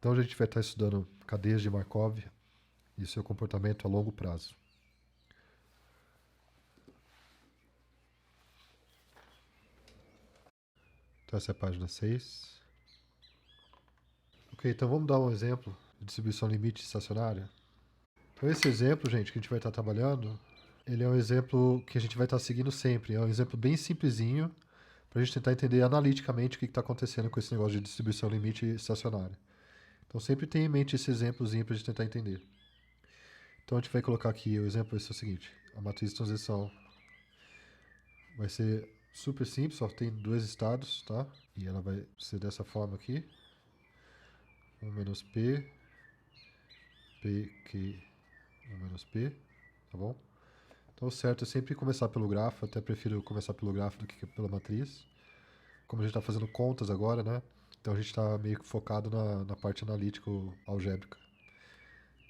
Então a gente vai estar estudando cadeias de Markov e seu comportamento a longo prazo. Então essa é a página 6. Ok, então vamos dar um exemplo de distribuição limite estacionária. Então esse exemplo, gente, que a gente vai estar trabalhando, ele é um exemplo que a gente vai estar seguindo sempre. É um exemplo bem simplesinho para a gente tentar entender analiticamente o que está acontecendo com esse negócio de distribuição limite estacionária. Então sempre tenha em mente esse exemplozinho para a gente tentar entender. Então a gente vai colocar aqui, o exemplo vai ser o seguinte. A matriz de transição vai ser super simples, só tem dois estados, tá? E ela vai ser dessa forma aqui. 1 menos P, Q, 1 menos P, tá bom? Então o certo é sempre começar pelo grafo, até prefiro começar pelo grafo do que pela matriz. Como a gente está fazendo contas agora, né? Então a gente está meio que focado na parte analítico-algébrica.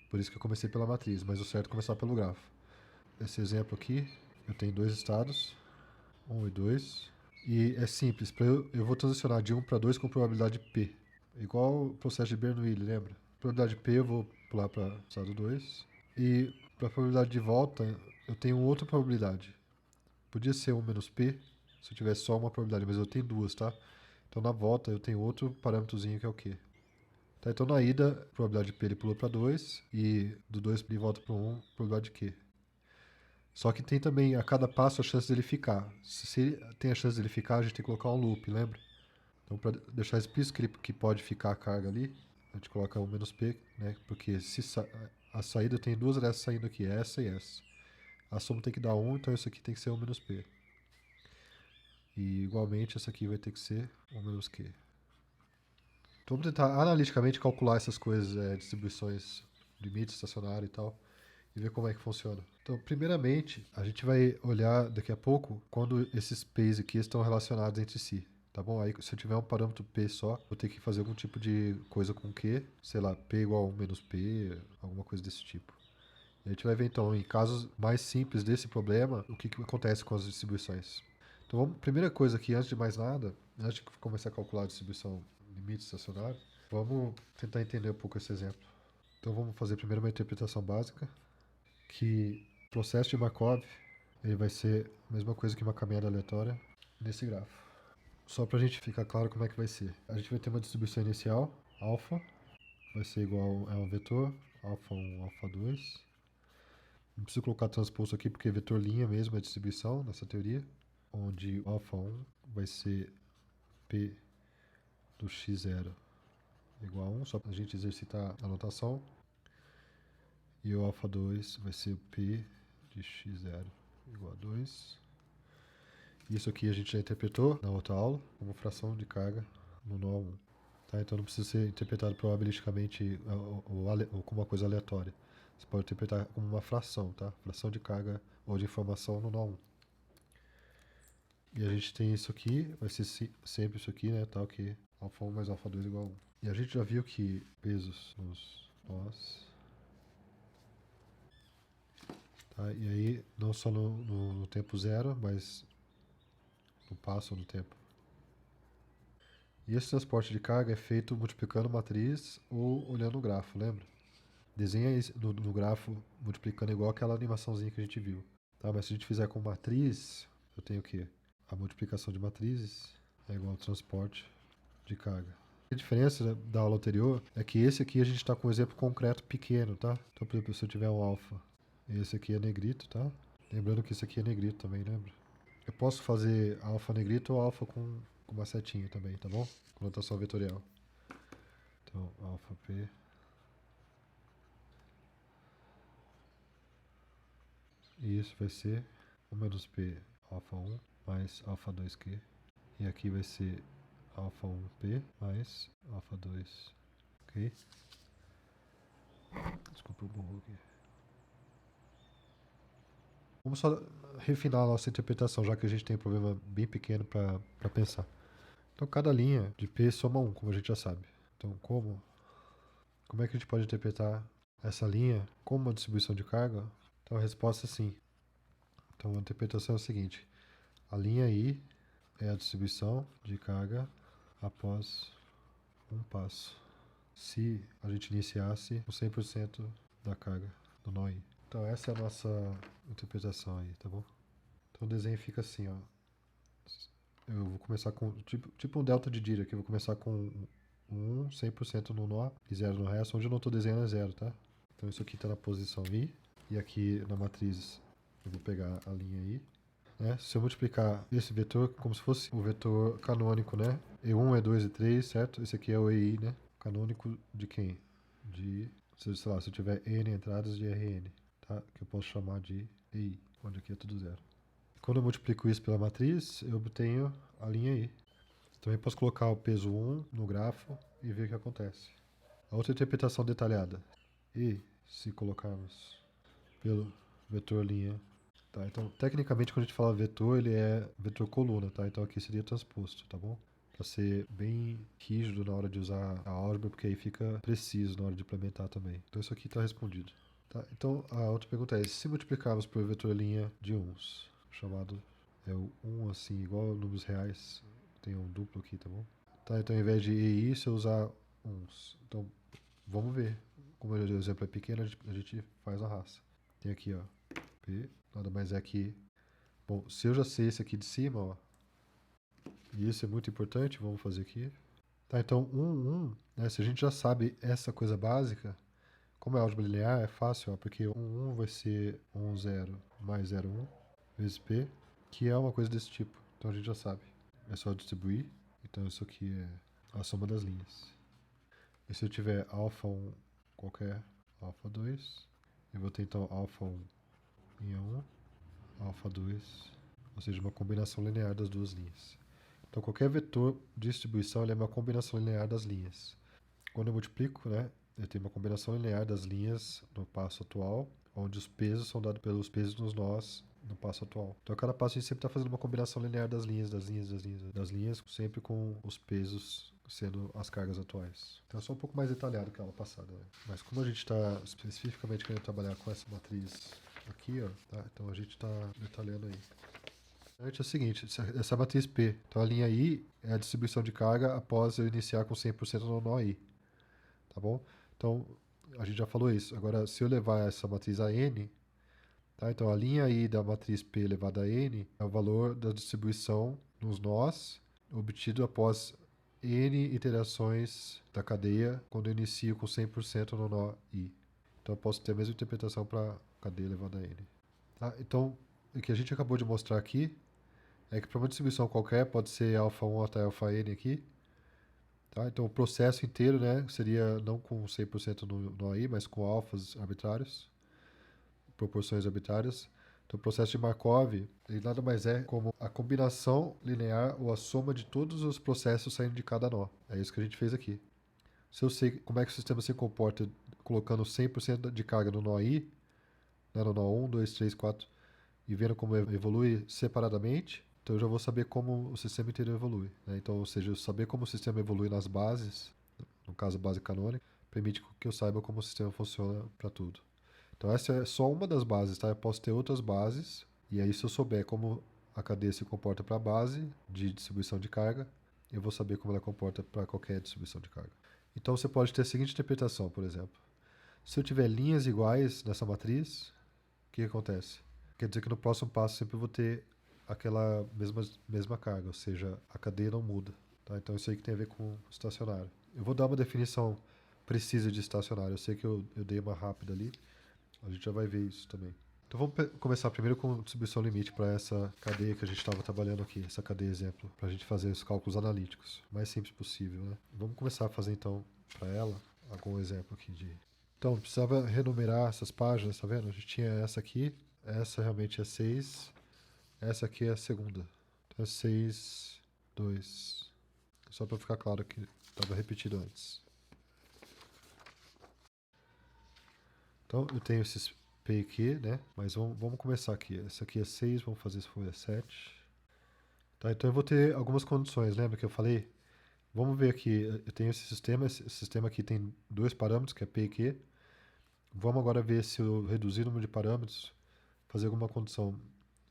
Por isso que eu comecei pela matriz, mas o certo é começar pelo grafo. Esse exemplo aqui, eu tenho dois estados, 1 e 2. E é simples, eu vou transicionar de 1 para 2 com probabilidade P. Igual o processo de Bernoulli, lembra? Probabilidade P eu vou pular para o estado 2. E para a probabilidade de volta, eu tenho outra probabilidade. Podia ser 1 menos P, se eu tivesse só uma probabilidade, mas eu tenho duas, tá? Então na volta eu tenho outro parâmetrozinho que é o Q. Tá, então na ida, a probabilidade de P ele pulou para 2 e do 2 ele volta para 1, probabilidade de Q. Só que tem também a cada passo a chance dele ficar. Se ele tem a chance dele ficar, a gente tem que colocar um loop, lembra? Então para deixar explícito que pode ficar a carga ali, a gente coloca 1 menos P, né? Porque se a saída tem duas dessas saindo aqui, essa e essa. A soma tem que dar 1, então isso aqui tem que ser 1 menos P. E igualmente essa aqui vai ter que ser 1 menos Q. Então vamos tentar analiticamente calcular essas coisas, distribuições, limites, estacionário e tal, e ver como é que funciona. Então, primeiramente, a gente vai olhar daqui a pouco quando esses P's aqui estão relacionados entre si. Tá bom? Aí se eu tiver um parâmetro P só, vou ter que fazer algum tipo de coisa com Q, sei lá, P igual a 1 menos P, alguma coisa desse tipo. E a gente vai ver então, em casos mais simples desse problema, o que acontece com as distribuições. Então, primeira coisa aqui, antes de mais nada, antes de começar a calcular a distribuição limite estacionário, vamos tentar entender um pouco esse exemplo. Então vamos fazer primeiro uma interpretação básica, que o processo de Markov ele vai ser a mesma coisa que uma caminhada aleatória nesse grafo. Só para a gente ficar claro como é que vai ser. A gente vai ter uma distribuição inicial, alfa, vai ser igual a um vetor, alfa 1, alfa 2. Não preciso colocar transposto aqui porque vetor linha mesmo é a distribuição nessa teoria, onde o alfa 1 vai ser P do x0 igual a 1, só para a gente exercitar a notação. E o alfa 2 vai ser o P de x0 igual a 2. Isso aqui a gente já interpretou na outra aula como fração de carga no nó 1. Tá? Então não precisa ser interpretado probabilisticamente ou como uma coisa aleatória. Você pode interpretar como uma fração, tá? Fração de carga ou de informação no nó 1. E a gente tem isso aqui, vai ser sempre isso aqui, né? Tal que alfa 1 mais alfa 2 igual a 1. E a gente já viu que pesos nos nós. Tá? E aí, não só no tempo zero, mas no passo ou no tempo. E esse transporte de carga é feito multiplicando matriz ou olhando o grafo, lembra? Desenha no grafo multiplicando igual aquela animaçãozinha que a gente viu. Tá? Mas se a gente fizer com matriz, eu tenho o quê? A multiplicação de matrizes é igual ao transporte de carga. A diferença da aula anterior é que esse aqui a gente está com um exemplo concreto pequeno, tá? Então, por exemplo, se eu tiver um alfa, esse aqui é negrito, tá? Lembrando que esse aqui é negrito também, lembra? Eu posso fazer alfa negrito ou alfa com uma setinha também, tá bom? Com notação vetorial. Então, alfa P. E isso vai ser 1 menos P alfa 1 mais alfa 2Q. E aqui vai ser alfa 1P mais alfa 2. Ok? Desculpa o burro aqui. Vamos só refinar a nossa interpretação, já que a gente tem um problema bem pequeno para pensar. Então, cada linha de P soma 1, como a gente já sabe. Então, como é que a gente pode interpretar essa linha como uma distribuição de carga? Então, a resposta é sim. Então, a interpretação é a seguinte. A linha I é a distribuição de carga após um passo. se a gente iniciasse com 100% da carga do nó I. Então essa é a nossa interpretação aí, tá bom? Então o desenho fica assim, ó. Eu vou começar com, tipo um delta de Dirac aqui, eu vou começar com 100% no nó e 0 no resto, onde eu não estou desenhando é 0, tá? Então isso aqui está na posição I, e aqui na matriz eu vou pegar a linha I. Né? Se eu multiplicar esse vetor como se fosse o vetor canônico, né? E1, E2, E3, certo? Esse aqui é o EI, né? Canônico de quem? De, sei lá, se eu tiver N entradas de Rn, tá? Que eu posso chamar de EI, onde aqui é tudo zero. Quando eu multiplico isso pela matriz, eu obtenho a linha I. Também posso colocar o peso 1 no grafo e ver o que acontece. A outra interpretação detalhada. E se colocarmos pelo vetor linha. Tá, então, tecnicamente, quando a gente fala vetor, ele é vetor coluna, tá? Então aqui seria transposto, tá bom? Para ser bem rígido na hora de usar a álgebra, porque aí fica preciso na hora de implementar também. Então isso aqui está respondido. Tá? Então a outra pergunta é, se multiplicarmos por vetor linha de uns, chamado é o 1 assim, igual a números reais, tem um duplo aqui, tá bom? Tá, então ao invés de EI, se eu usar uns. Então, vamos ver. Como o exemplo é pequeno, a gente faz a raça. Tem aqui, ó, P, nada mais é que... Bom, se eu já sei esse aqui de cima, ó, e isso é muito importante, vamos fazer aqui. Tá, então 1, né, se a gente já sabe essa coisa básica, como é álgebra linear, é fácil, ó, porque 1 vai ser 1, 0 mais 0, 1 vezes P, que é uma coisa desse tipo. Então a gente já sabe. É só distribuir. Então isso aqui é a soma das linhas. E se eu tiver alfa 1 qualquer, alfa 2, eu vou ter então alfa 1 linha 1, alfa 2, ou seja, uma combinação linear das duas linhas. Então qualquer vetor de distribuição ele é uma combinação linear das linhas. Quando eu multiplico, né, eu tenho uma combinação linear das linhas no passo atual, onde os pesos são dados pelos pesos nos nós no passo atual. Então, a cada passo a gente sempre está fazendo uma combinação linear das linhas, das linhas, sempre com os pesos sendo as cargas atuais. Então, é só um pouco mais detalhado que a aula passada. Né? Mas como a gente está especificamente querendo trabalhar com essa matriz aqui, ó, tá? Então a gente está detalhando aí. É o seguinte, essa matriz P, então a linha I é a distribuição de carga após eu iniciar com 100% no nó I. Tá bom? Então, a gente já falou isso. Agora, se eu levar essa matriz a n, tá? Então a linha I da matriz P elevada a n é o valor da distribuição nos nós obtido após n iterações da cadeia quando eu inicio com 100% no nó I. Então eu posso ter a mesma interpretação para cadeia elevada a n. Tá? Então, o que a gente acabou de mostrar aqui é que para uma distribuição qualquer, pode ser alfa 1 até alfa n aqui, tá? Então o processo inteiro, né, seria não com 100% no AI, mas com alfas arbitrários, proporções arbitrárias. Então o processo de Markov, ele nada mais é como a combinação linear ou a soma de todos os processos saindo de cada nó. É isso que a gente fez aqui. Se eu sei como é que o sistema se comporta colocando 100% de carga no nó I, né, no nó 1, 2, 3, 4, e vendo como evolui separadamente, então eu já vou saber como o sistema inteiro evolui. Né? Então, ou seja, eu saber como o sistema evolui nas bases, no caso base canônica, permite que eu saiba como o sistema funciona para tudo. Então essa é só uma das bases, tá? Eu posso ter outras bases, e aí se eu souber como a cadeia se comporta para a base de distribuição de carga, eu vou saber como ela comporta para qualquer distribuição de carga. Então você pode ter a seguinte interpretação, por exemplo. Se eu tiver linhas iguais nessa matriz, o que acontece? Quer dizer que no próximo passo sempre vou ter aquela mesma carga, ou seja, a cadeia não muda. Tá? Então isso aí que tem a ver com estacionário. Eu vou dar uma definição precisa de estacionário. Eu sei que eu dei uma rápida ali, a gente já vai ver isso também. Então vamos começar primeiro com distribuição limite para essa cadeia que a gente estava trabalhando aqui, essa cadeia exemplo, para a gente fazer os cálculos analíticos, o mais simples possível. Né? Vamos começar a fazer então para ela algum exemplo aqui de... Então, precisava renumerar essas páginas, tá vendo? A gente tinha essa aqui, essa realmente é 6, essa aqui é a segunda. Então é 6, 2. Só para ficar claro que estava repetido antes. Então eu tenho esses P aqui, né? Mas vamos começar aqui. Essa aqui é 6, vamos fazer essa folha 7. Tá, então eu vou ter algumas condições, lembra que eu falei? Vamos ver aqui, eu tenho esse sistema aqui tem dois parâmetros, que é P e Q. Vamos agora ver se eu reduzir o número de parâmetros, fazer alguma condição,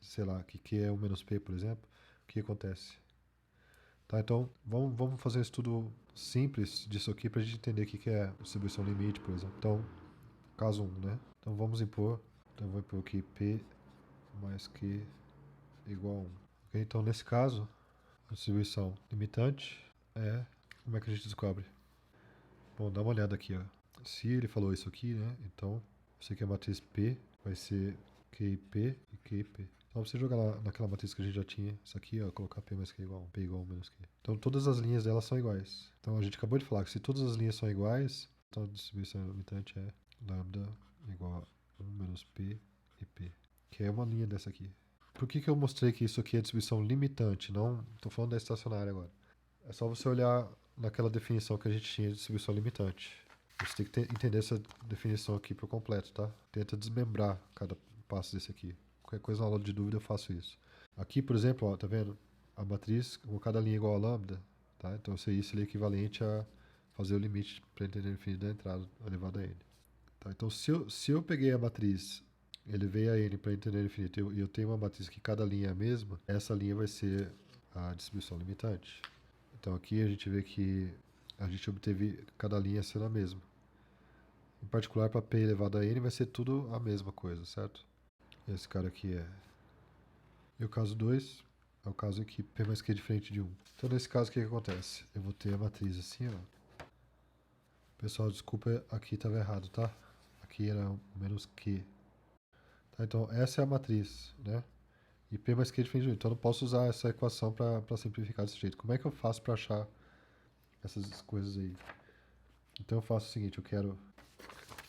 sei lá, que Q é 1 menos P, por exemplo, o que acontece? Tá, então vamos fazer um estudo simples disso aqui para a gente entender o que é distribuição limite, por exemplo. Então, caso 1, né? Então vamos impor, então eu vou impor aqui P mais Q igual a 1. Okay? Então nesse caso, a distribuição limitante é, como é que a gente descobre? Bom, dá uma olhada aqui, ó. Se ele falou isso aqui, né? Então, você que a matriz P vai ser QP e QP. Então, você jogar lá naquela matriz que a gente já tinha, isso aqui, ó, colocar P mais Q igual a 1, P igual a 1 menos Q. Então, todas as linhas delas são iguais. Então, a gente acabou de falar que se todas as linhas são iguais, então a distribuição limitante é lambda igual a 1 menos P e P, que é uma linha dessa aqui. Por que eu mostrei que isso aqui é distribuição limitante? Não estou falando da estacionária agora. É só você olhar naquela definição que a gente tinha de distribuição limitante. Você tem que entender essa definição aqui por completo, tá? Tenta desmembrar cada passo desse aqui. Qualquer coisa na aula de dúvida eu faço isso. Aqui, por exemplo, ó, tá vendo? A matriz com cada linha igual a lambda, tá? Então isso é equivalente a fazer o limite para entender o infinito da entrada elevado a n. Tá? Então se eu peguei a matriz, elevei a n para entender o infinito e eu tenho uma matriz que cada linha é a mesma, essa linha vai ser a distribuição limitante. Então aqui a gente vê que a gente obteve cada linha sendo a mesma. Em particular, para P elevado a n vai ser tudo a mesma coisa, certo? Esse cara aqui é... E o caso 2 é o caso em que P mais Q é diferente de 1. Então nesse caso o que acontece? Eu vou ter a matriz assim, ó. Pessoal, desculpa, aqui estava errado, tá? Aqui era menos Q. Tá, então essa é a matriz, né? E P mais Q é diferente de 1. Então eu não posso usar essa equação para simplificar desse jeito. Como é que eu faço para achar essas coisas aí? Então eu faço o seguinte, eu quero...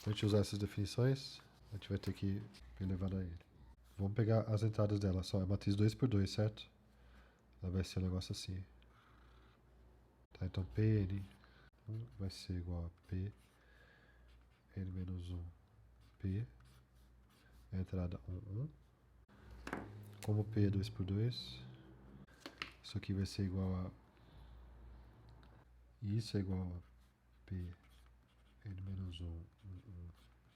Para a gente usar essas definições, a gente vai ter que elevar a ele. Vamos pegar as entradas dela, só é matriz 2 por 2, certo? Ela vai ser um negócio assim. Tá, então Pn vai ser igual a P n menos 1 P, a entrada 1, 1. Como P é 2 por 2, isso aqui vai ser igual a... Isso é igual a P n menos 1, 1,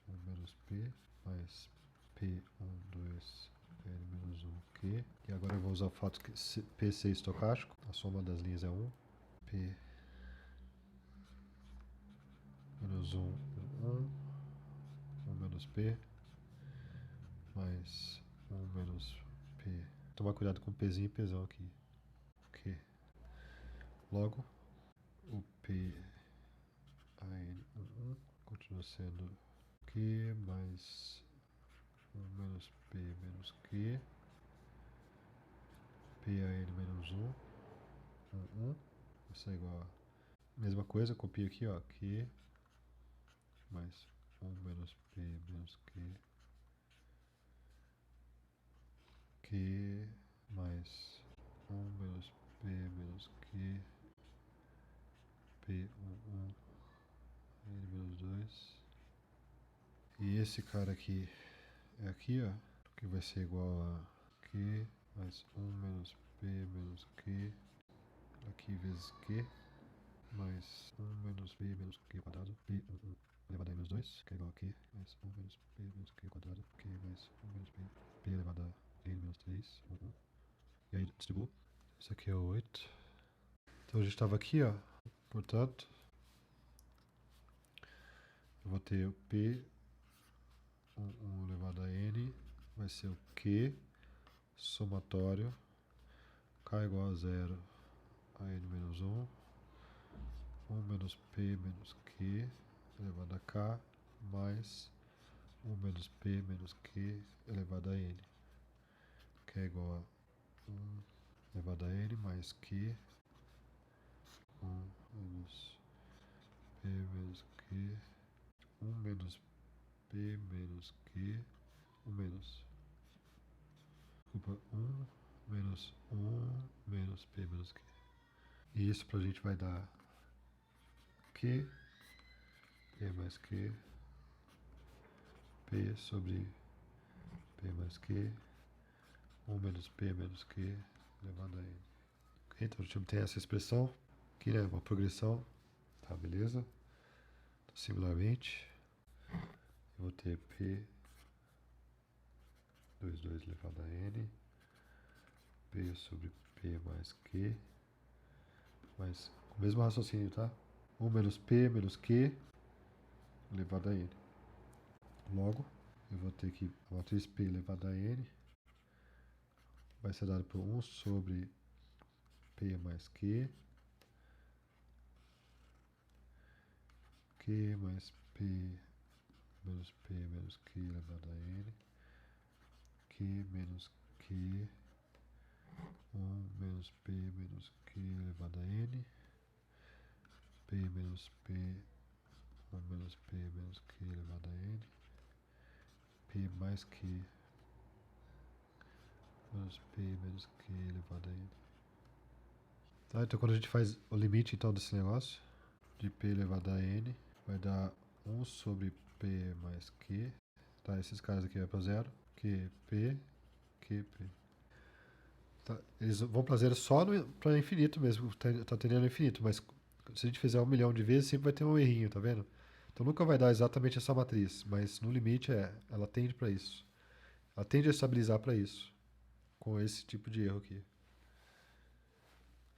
1, 1 menos P, mais P1, 2, n menos 1 Q. E agora eu vou usar o fato que PC estocástico, a soma das linhas é 1. P menos 1, 1, 1 menos P, mais 1 menos P. Tomar cuidado com Pzinho e Pzão aqui. Q. Logo, o P AN 1, 1 continua sendo Q mais 1 menos P menos Q. PAN menos 1, 1, 1. Isso é igual a... Mesma coisa, copio aqui, ó. Q mais 1 menos P menos Q. Q mais 1 menos P menos Q. P1, 1, N menos 2. E esse cara aqui é aqui, ó. Que vai ser igual a Q mais 1 menos P menos Q. Aqui vezes Q. Mais 1 menos P menos Q quadrado. P1, 1 elevado a menos 2, que é igual a Q, mais 1 menos P menos Q quadrado, Q mais 1 menos P, P elevado a N menos 3, 1, 1. E aí distribuo. Isso aqui é 8. Então a gente estava aqui, ó. Portanto, eu vou ter o P, 1 elevado a N, vai ser o Q somatório, K igual a 0 a N menos 1, 1 menos P menos Q elevado a K, mais 1 menos P menos Q elevado a N, que é igual a 1 elevado a N mais Q, 1 menos P menos Q, 1 menos P menos Q, 1 menos, desculpa, 1 menos 1 menos P menos Q. E isso pra gente vai dar Q, P mais Q, P sobre P mais Q, 1 menos P menos Q elevado a N. Okay, então a gente obtém essa expressão, aqui né, uma progressão, tá, beleza? Então, similarmente, eu vou ter P 2 elevado a N, P sobre P mais Q, Mas o mesmo raciocínio, tá? 1 menos P menos Q elevado a N. Logo, eu vou ter que a matriz P elevado a N vai ser dada por 1 sobre P mais Q, Q mais P menos P menos Q elevado a N, Q menos Q, 1 menos P menos Q elevado a N, P menos P, 1 menos P menos Q elevado a N, P mais Q menos P menos Q elevado a N. Tá, então quando a gente faz o limite então desse negócio, de P elevado a N, vai dar 1 sobre P mais Q, tá, esses caras aqui vai para zero, QP, QP. Tá, eles vão para zero só para infinito mesmo, tá tendendo infinito, mas se a gente fizer 1 milhão de vezes, sempre vai ter um errinho, tá vendo? Então nunca vai dar exatamente essa matriz, mas no limite ela tende para isso. Ela tende a estabilizar para isso, com esse tipo de erro aqui.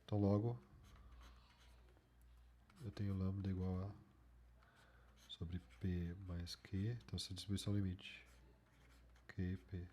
Então logo, eu tenho lambda igual a sobre P mais Q, então essa distribuição limite, QP.